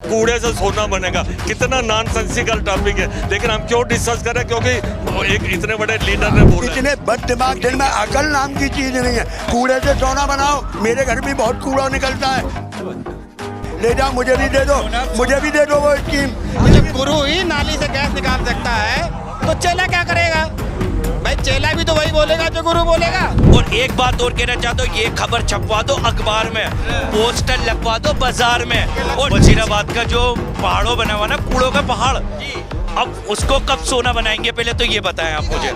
कूड़े से सोना बनेगा, कितना नॉनसेंसिकल टॉपिक है, लेकिन हम क्यों डिस्कस करें? क्योंकि एक इतने बड़े लीडर ने बोला। इतने बद दिमाग दिन में अकल नाम की चीज नहीं है। कूड़े से सोना बनाओ, मेरे घर भी बहुत कूड़ा निकलता है, ले जाओ, मुझे भी दे दो, मुझे भी दे दो वो स्कीम। जब गुरु ही नाली से गैस निकाल सकता है तो चेला क्या करेगा? भाई चेला भी तो वही बोलेगा जो गुरु बोलेगा। और एक बात और कहना चाहता हूँ, ये खबर छपवा दो अखबार में, पोस्टर लगवा दो बाजार में। और वजीराबाद का जो पहाड़ों बना हुआ ना, कूड़ों का पहाड़, अब उसको कब सोना बनाएंगे, पहले तो ये बताएं आप मुझे।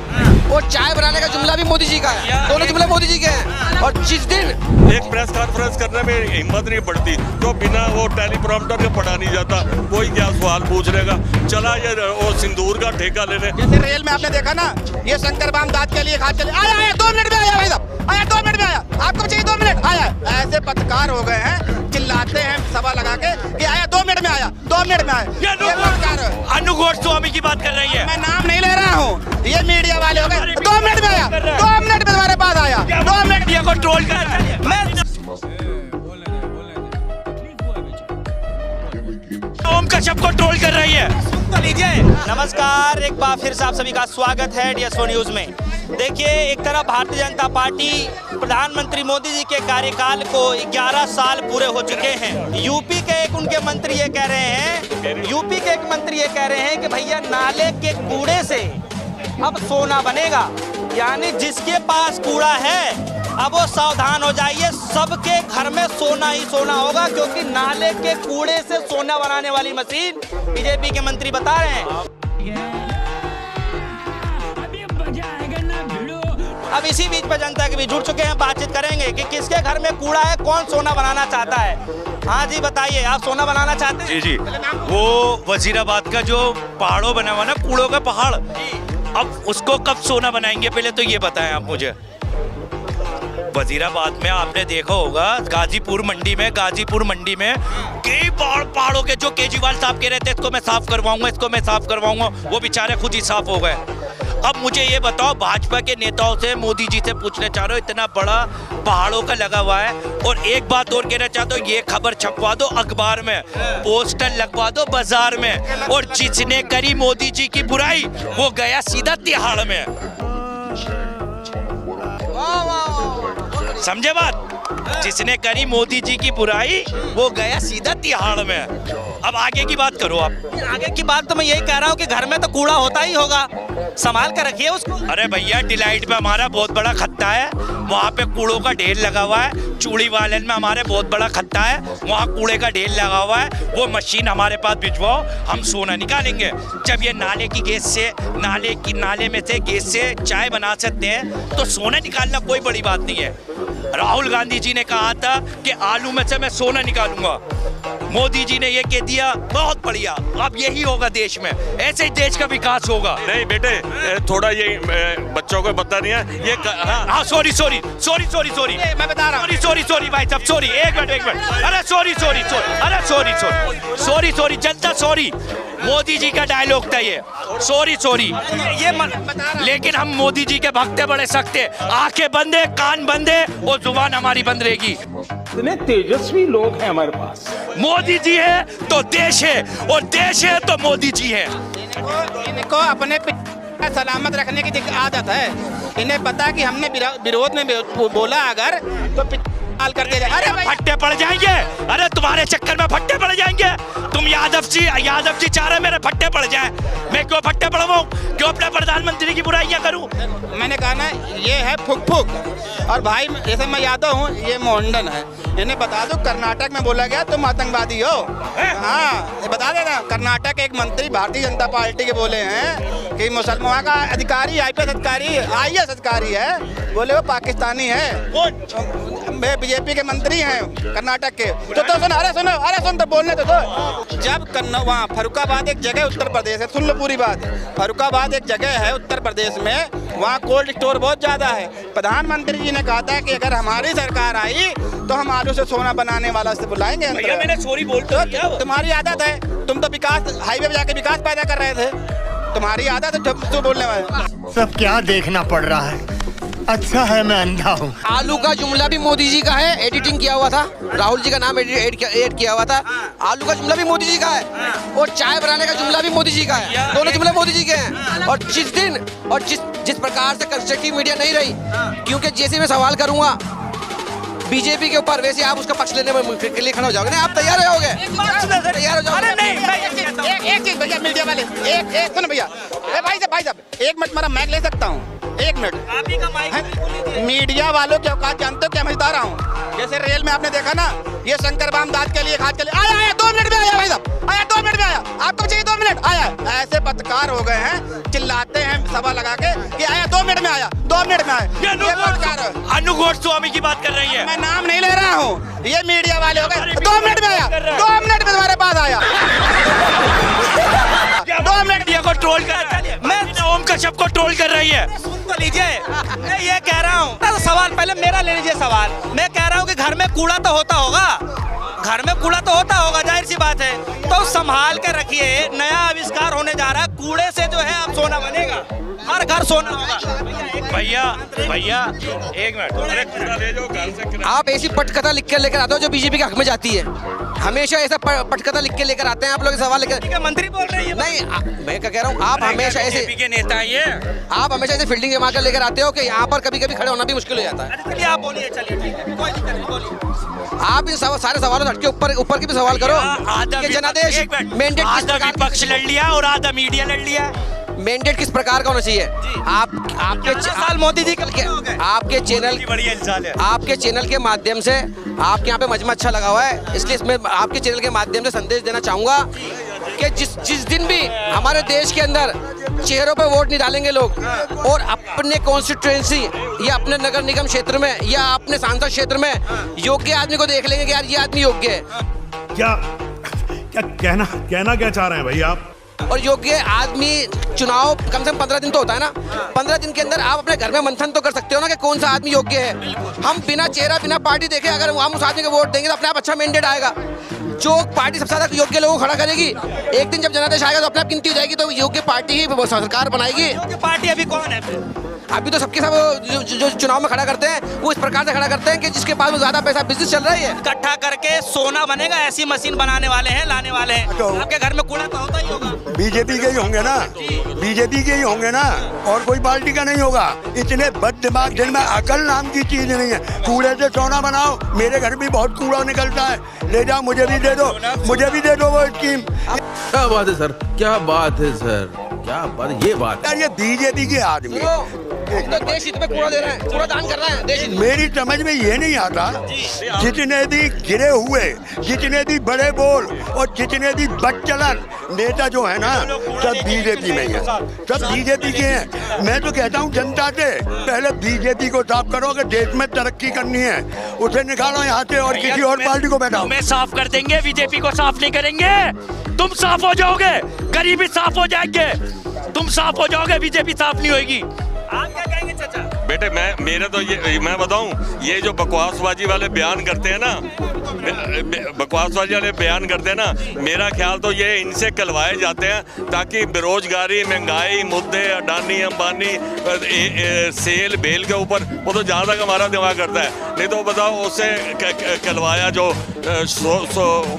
और चाय बनाने का जुमला भी मोदी जी का है, दोनों जुमले मोदी जी के हैं। और जिस दिन एक प्रेस कॉन्फ्रेंस करने में हिम्मत नहीं पड़ती, तो बिना वो टेलीप्रॉम्प्टर के पढ़ा नहीं जाता, कोई क्या सवाल पूछ लेगा। चला ये वो सिंदूर का ठेका लेने। जैसे रेल में आपने देखा ना, ये शंकर बाम दांत के लिए खा चले आया, आया 2 मिनट में आया, भाई साहब आया 2 मिनट में आया, आपको चाहिए 2 मिनट आया। ऐसे पत्रकार हो गए हैं, चिल्लाते हैं सभा लगा के कि आया 2 मिनट में आया, 2 मिनट में आया। अनुगोष स्वामी की बात कर रही है, मैं नाम नहीं ले रहा हूँ, ये मीडिया वाले हो गए। 2 मिनट में आया, 2 मिनट में तुम्हारे पास आया, 2 मिनट मीडिया को ट्रोल कर रहा है। ओम कश्यप को ट्रोल कर रही है। लीजिए, नमस्कार, एक बार फिर से आप सभी का स्वागत है DSO न्यूज में। देखिए, एक तरफ भारतीय जनता पार्टी प्रधानमंत्री मोदी जी के कार्यकाल को 11 साल पूरे हो चुके हैं। यूपी के एक उनके मंत्री ये कह रहे हैं कि भैया नाले के कूड़े से अब सोना बनेगा, यानी जिसके पास कूड़ा है अब वो सावधान हो जाइए, सबके घर में सोना ही सोना होगा, क्योंकि नाले के कूड़े से सोना बनाने वाली मशीन बीजेपी के मंत्री बता रहे हैं। अब इसी बीच पर जनता के बीच जुड़ चुके हैं, बातचीत करेंगे कि किसके घर में कूड़ा है, कौन सोना बनाना चाहता है। हाँ जी, बताइए, आप सोना बनाना चाहते हैं? जी, वो वजीराबाद का जो पहाड़ों बना हुआ ना, कूड़ों का पहाड़, अब उसको कब सोना बनाएंगे, पहले तो ये बताएं आप मुझे। वजीराबाद में आपने देखा होगा, गाजीपुर मंडी में कई पहाड़ों के जो केजरीवाल साहब कह रहे थे इसको मैं साफ करवाऊंगा, वो बेचारे खुद ही साफ हो गए। अब मुझे ये बताओ, भाजपा के नेताओं से, मोदी जी से पूछना चाह रहे हो, इतना बड़ा पहाड़ों का लगा हुआ है, और एक बात और कहना चाहता हूँ, ये खबर छपवा दो अखबार में, पोस्टर लगवा दो बाजार में, और जिसने करी मोदी जी की बुराई वो गया सीधा तिहाड़ में। समझे बात? जिसने करी मोदी जी की बुराई वो गया सीधा तिहाड़ में। अब आगे की बात करो आप। आगे की बात तो मैं यही कह रहा हूँ कि घर में तो कूड़ा होता ही होगा, संभाल कर रखिए उसको। अरे भैया, डिलाइट में हमारा बहुत बड़ा खत्ता है, वहाँ पे कूड़ों का ढेर लगा हुआ है। चूड़ी वालन में हमारे बहुत बड़ा खत्ता है, वहाँ कूड़े का ढेर लगा हुआ है। वो मशीन हमारे पास भिजवाओ, हम सोना निकालेंगे। जब ये नाले की गैस से, नाले में से गैस से चाय बना सकते हैं, तो सोना निकालना कोई बड़ी बात नहीं है। राहुल गांधी जी ने कहा था कि आलू में से मैं सोना निकालूंगा, मोदी जी ने ये कह दिया, बहुत बढ़िया। अब यही होगा देश में, ऐसे ही देश का विकास होगा। नहीं बेटे, थोड़ा ये बच्चों को पता नहीं है ये। हाँ, सॉरी मैं बता रहा हूँ, सॉरी भाई साहब, सॉरी, एक मिनट। अरे सॉरी, जनता सॉरी, मोदी जी का डायलॉग था ये, सॉरी ये लेकिन हम मोदी जी के भक्ते बड़े सख्त हैं, आंखें बंद है, कान बंद है, और जुबान हमारी बंद रहेगी। इतने तेजस्वी लोग हैं हमारे पास। मोदी जी है तो देश है, और देश है तो मोदी जी है। इनको अपने सलामत रखने की आदत है। इन्हें पता कि हमने विरोध में बोला अगर तो कर दे। अरे फट्टे पड़ जाएंगे, अरे तुम्हारे चक्कर में फट्टे पड़ जाएंगे। तुम यादव जी चाह रहे मेरे फट्टे पड़ जाए, मैं क्यों फट्टे पड़वाऊं? क्यों अपने प्रधानमंत्री की बुराइयां करूं? मैंने कहा ना, ये है फुक, और भाई जैसे मैं यादव हूँ, ये मोहनडन है। इन्हें बता दो, कर्नाटक में बोला गया तुम आतंकवादी हो। हाँ, बता देना, कर्नाटक एक मंत्री भारतीय जनता पार्टी के बोले हैं कि मुसलमान का अधिकारी, IPS अधिकारी है, बोले वो पाकिस्तानी है। बीजेपी के मंत्री हैं कर्नाटक के। तो सुन तो बोलने तो दो। जब वहाँ फरुखाबाद एक जगह उत्तर प्रदेश है, सुन लो पूरी बात। फरुखाबाद एक जगह है उत्तर प्रदेश में, वहाँ कोल्ड स्टोर बहुत ज्यादा है। प्रधानमंत्री जी ने कहा था कि अगर हमारी सरकार आई तो हम आलू से सोना बनाने वाला से बुलाएंगे। मैंने सॉरी बोल तो क्या? तुम्हारी आदत है, तुम तो विकास हाईवे पे जाके विकास पैदा कर रहे थे, तुम्हारी आदत है जो बोलने वाले। सब क्या देखना पड़ रहा है, अच्छा है मैं अंधा हूँ। आलू का जुमला भी मोदी जी का है, एडिटिंग किया हुआ था, राहुल जी का नाम एड किया हुआ था। आलू का जुमला भी मोदी जी का है और चाय बनाने का जुमला भी मोदी जी का है, दोनों जुमले मोदी जी के हैं। और जिस प्रकार से कंस्ट्रक्टिव मीडिया नहीं रही, क्योंकि जैसे मैं सवाल करूंगा बीजेपी के ऊपर, वैसे आप उसका पक्ष लेने में के लिए खड़ा हो जाओगे। नहीं, आप तैयार होगे? तैयार हो जाओगे? एक चीज भैया, मीडिया वाले, एक सुन भैया, भाई साहब 1 मिनट मेरा माइक ले सकता हूँ? 1 मिनट। आप ही का माइक। मीडिया वालों की औकात जानते हो क्या? मैं बता रहा हूँ, जैसे रेल में आपने देखा ना, ये शंकर बाम दांत के लिए खाद के लिए आया 2 मिनट में आया भाई साहब, आया 2 मिनट में आया, आपको चाहिए 2 मिनट आया। ऐसे पत्रकार हो गए हैं, चिल्लाते हैं सभा लगा के कि आया 2 मिनट में आया, 2 मिनट में आया। अनु गोस्वामी की बात कर रही है। मैं नाम नहीं ले रहा हूँ, ये मीडिया वाले हो गए। 2 मिनट में आया, 2 मिनट में तुम्हारे पास आया। 2 मिनट को ट्रोल कर, मैं ओम कश्यप को ट्रोल कर रही है। सुन तो लीजिए, मैं ये कह रहा हूँ, तो सवाल पहले मेरा ले लीजिए सवाल। मैं कह रहा हूँ कि घर में कूड़ा तो होता होगा, घर में कूड़ा तो होता होगा, जाहिर सी बात है, तो संभाल के रखिए। नया आविष्कार होने जा रहा है, कूड़े से जो है अब सोना बनेगा, हर घर सोना होगा। भैया एक मिनट, आप ऐसी पटकथा लिख कर लेकर आते हो जो बीजेपी के हक में जाती है। हमेशा ऐसा पटकथा लिख के लेकर आते हैं आप लोग, सवाल लेकर। मंत्री बोल रही है। नहीं, मैं क्या कह रहा हूँ, आप हमेशा ऐसे के नेता है ये, आप हमेशा ऐसे फील्डिंग जमा कर लेकर आते हो कि यहाँ पर कभी कभी खड़े होना भी मुश्किल हो जाता है। चलिए आप बोलिए, चलिए ठीक है, कोई दिक्कत नहीं, बोलिए। आप इन सारे सवालों से हटके ऊपर के भी सवाल करो कि जनादेश मैंडेट किस प्रकार, विपक्ष लड़ लिया और आधा मीडिया लड़ लिया। मैंडेट किस प्रकार का होना चाहिए? आपके साल मोदी जी आपके चैनल के माध्यम से, आपके यहाँ पे मजमा अच्छा लगा हुआ है, इसलिए इसमें आपके चैनल के माध्यम से संदेश देना चाहूंगा कि जिस दिन भी हमारे देश के अंदर चेहरों पे वोट नहीं डालेंगे लोग और अपने कॉन्स्टिट्यूएंसी या अपने नगर निगम क्षेत्र में या अपने सांसद क्षेत्र में योग्य आदमी को देख लेंगे कि यार ये आदमी योग्य है। क्या कहना क्या चाह रहे हैं भाई आप? और योग्य आदमी चुनाव कम से कम 15 दिन तो होता है ना, 15 दिन के अंदर आप अपने घर में मंथन तो कर सकते हो ना कि कौन सा आदमी योग्य है। हम बिना चेहरा बिना पार्टी देखे अगर हम उस आदमी को वोट देंगे तो अपने आप अच्छा मैंडेट आएगा। जो पार्टी सबसे ज्यादा योग्य लोगों को खड़ा करेगी, एक दिन जब जनादेश आएगा तो अपने आप गिनती हो जाएगी, तो योग्य पार्टी ही सरकार बनाएगी। पार्टी अभी कौन है? अभी तो सबके सब जो चुनाव में खड़ा करते हैं वो इस प्रकार से खड़ा करते हैं कि जिसके पास ज्यादा पैसा, बिजनेस चल रही है, इकट्ठा करके सोना बनेगा, ऐसी मशीन बनाने वाले हैं, लाने वाले हैं। आपके घर में कूड़ा तो होता ही होगा। बीजेपी के ही होंगे ना, बीजेपी के ही होंगे ना, और कोई पार्टी का नहीं होगा। इतने बद दिमाग जिनमें अकल नाम की चीज नहीं है। कूड़े से सोना बनाओ, मेरे घर भी बहुत कूड़ा निकलता है, ले जाओ, मुझे भी दे दो वो स्कीम। क्या बात है सर, क्या बात है सर, क्या बात है, ये बात यार ये बीजेपी के आदमी तो देश हित में कूड़ा दे रहे हैं, कूड़ा दान कर रहे हैं देश हित में। मेरी समझ में ये नहीं आता, जितने भी गिरे हुए, जितने भी बड़े बोल और जितने भी बदचलन नेता जो है ना, सब बीजेपी में है, सब बीजेपी के हैं। मैं तो कहता हूँ जनता से पहले बीजेपी को साफ करो, अगर देश में तरक्की करनी है उसे निकालो यहाँ से और किसी और पार्टी को बैठाओ। तुम्हें साफ कर देंगे, बीजेपी को साफ नहीं करेंगे। तुम साफ हो जाओगे, गरीबी साफ हो जाएंगे, तुम साफ हो जाओगे, बीजेपी साफ नहीं होगी। आप क्या कहेंगे चाचा? बेटे मैं तो ये मैं बताऊं, ये जो बकवासबाजी वाले बयान करते हैं ना, बकवासबाजी वाले बयान करते हैं ना, मेरा ख्याल तो ये इनसे कलवाए जाते हैं ताकि बेरोजगारी, महंगाई, मुद्दे, अडानी अंबानी, सेल बेल के ऊपर वो तो जहाँ तक हमारा दिमाग करता है। नहीं तो बताओ उससे कलवाया जो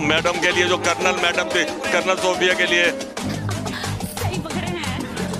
मैडम के लिए, जो कर्नल मैडम थी, कर्नल सोफिया के लिए,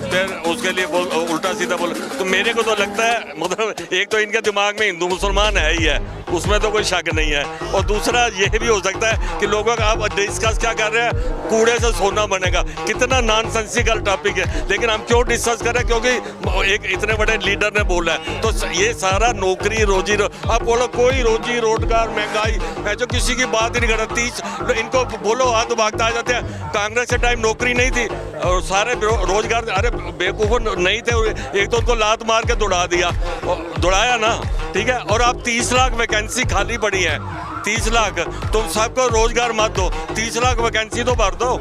फिर उसके लिए उल्टा सीधा बोल। तो मेरे को तो लगता है, मतलब एक तो इनके दिमाग में हिंदू मुसलमान है ही है, उसमें तो कोई शक नहीं है, और दूसरा ये भी हो सकता है कि लोगों का आप डिस्कस क्या कर रहे हैं, कूड़े से सोना बनेगा। कितना नॉनसेंसिकल टॉपिक है, लेकिन हम क्यों डिस्कस कर रहे हैं? क्योंकि एक इतने बड़े लीडर ने बोला है। तो ये सारा नौकरी रोजी आप बोलो, कोई रोजी रोजगार, महंगाई है जो किसी की बात ही नहीं करता। 30 इनको बोलो हाथ भागता आ जाते हैं। कांग्रेस के टाइम नौकरी नहीं थी और सारे रोजगार, अरे बेवकूफ नहीं थे, एक तो उनको लात मार के दौड़ाया ना, ठीक है। और आप 30 लाख वैकेंसी खाली पड़ी है, 30 लाख, तुम सबको रोजगार मत दो, 30 लाख वैकेंसी तो भर दो।